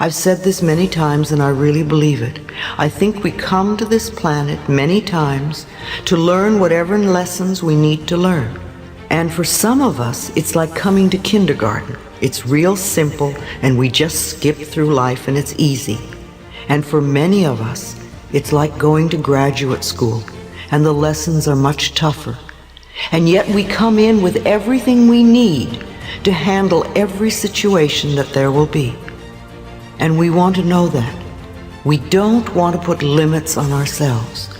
I've said this many times and I really believe it. I think we come to this planet many times to learn whatever lessons we need to learn. And for some of us, it's like coming to kindergarten. It's real simple and we just skip through life and it's easy. And for many of us, it's like going to graduate school and the lessons are much tougher. And yet we come in with everything we need to handle every situation that there will be. And we want to know that. We don't want to put limits on ourselves.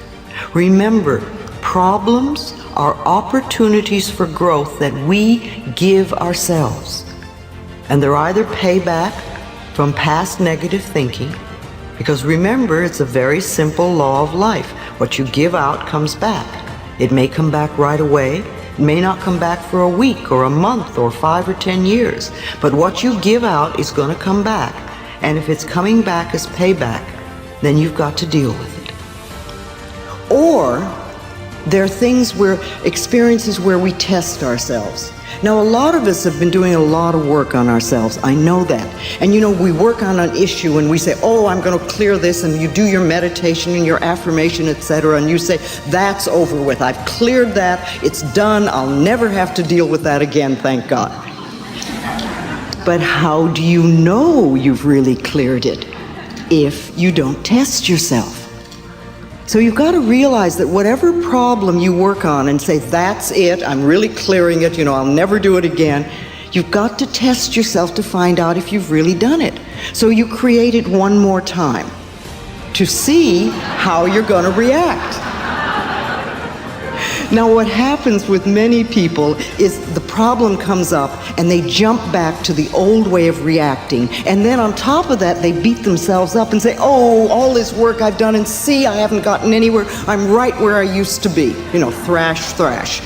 Remember, problems are opportunities for growth that we give ourselves. And they're either payback from past negative thinking, because remember, it's a very simple law of life. What you give out comes back. It may come back right away. It may not come back for a week or a month or 5 or 10 years. But what you give out is going to come back. And if it's coming back as payback, then you've got to deal with it. Or there are experiences where we test ourselves. Now, a lot of us have been doing a lot of work on ourselves. I know that. And we work on an issue and we say, oh, I'm going to clear this, and you do your meditation and your affirmation, etc. And you say, that's over with. I've cleared that. It's done. I'll never have to deal with that again, thank God. But how do you know you've really cleared it if you don't test yourself? So you've got to realize that whatever problem you work on and say, that's it, I'm really clearing it, I'll never do it again, you've got to test yourself to find out if you've really done it. So you create it one more time to see how you're going to react. Now, what happens with many people is the problem comes up and they jump back to the old way of reacting. And then on top of that, they beat themselves up and say, oh, all this work I've done, and see, I haven't gotten anywhere. I'm right where I used to be. Thrash.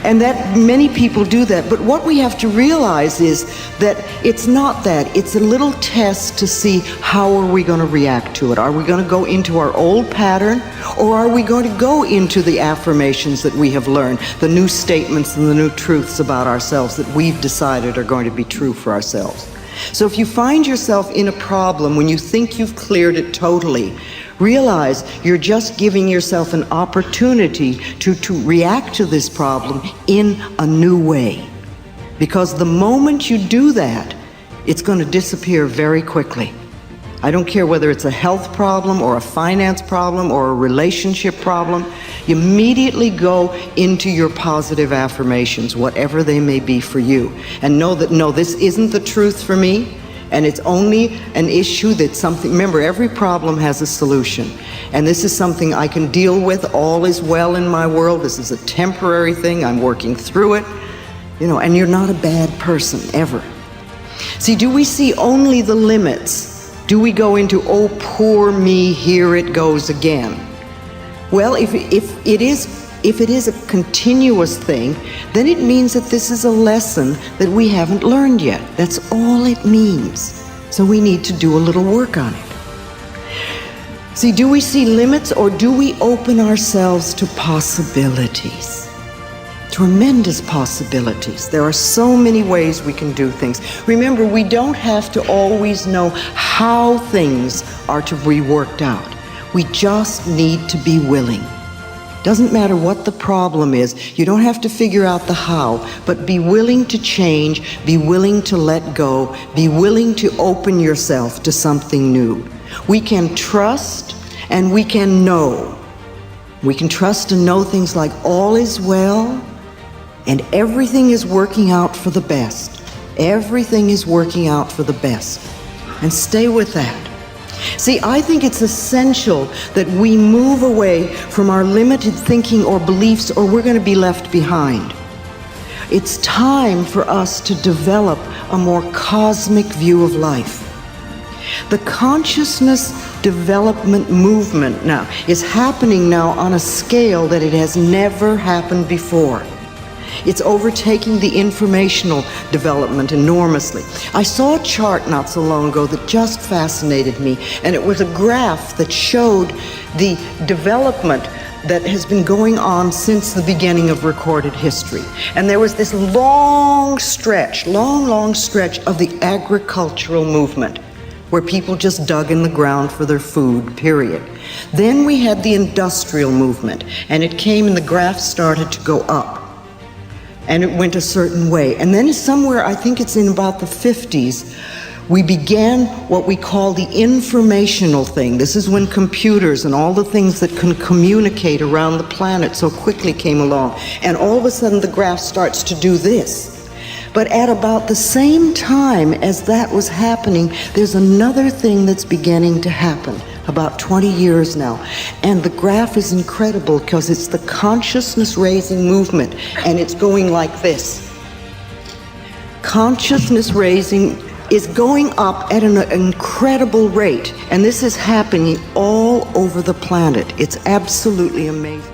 And that many people do that. But what we have to realize is that it's not that. It's a little test to see how are we going to react to it. Are we going to go into our old pattern, or are we going to go into the affirmations that we have learned, the new statements and the new truths about ourselves that we've decided are going to be true for ourselves? So if you find yourself in a problem when you think you've cleared it totally, realize you're just giving yourself an opportunity to react to this problem in a new way. Because the moment you do that, it's going to disappear very quickly. I don't care whether it's a health problem or a finance problem or a relationship problem. You immediately go into your positive affirmations, whatever they may be for you, and know that, no, this isn't the truth for me. And it's only an issue that's something, remember, every problem has a solution. And this is something I can deal with. All is well in my world. This is a temporary thing. I'm working through it. And you're not a bad person, ever. See, do we see only the limits? Do we go into, oh, poor me, here it goes again? Well, if it is a continuous thing, then it means that this is a lesson that we haven't learned yet. That's all it means. So we need to do a little work on it. See, do we see limits, or do we open ourselves to possibilities? Tremendous possibilities. There are so many ways we can do things. Remember, we don't have to always know how things are to be worked out. We just need to be willing. Doesn't matter what the problem is. You don't have to figure out the how, but be willing to change, be willing to let go, be willing to open yourself to something new. We can trust and we can know. We can trust and know things like all is well and everything is working out for the best. Everything is working out for the best. And stay with that. See, I think it's essential that we move away from our limited thinking or beliefs, or we're going to be left behind. It's time for us to develop a more cosmic view of life. The consciousness development movement now is happening now on a scale that it has never happened before. It's overtaking the informational development enormously. I saw a chart not so long ago that just fascinated me, and it was a graph that showed the development that has been going on since the beginning of recorded history. And there was this long stretch of the agricultural movement, where people just dug in the ground for their food, period. Then we had the industrial movement, and it came and the graph started to go up. And it went a certain way. And then somewhere, I think it's in about the 50s, we began what we call the informational thing. This is when computers and all the things that can communicate around the planet so quickly came along. And all of a sudden the graph starts to do this. But at about the same time as that was happening, there's another thing that's beginning to happen, about 20 years now. And the graph is incredible because it's the consciousness raising movement, and it's going like this. Consciousness raising is going up at an incredible rate, and this is happening all over the planet. It's absolutely amazing.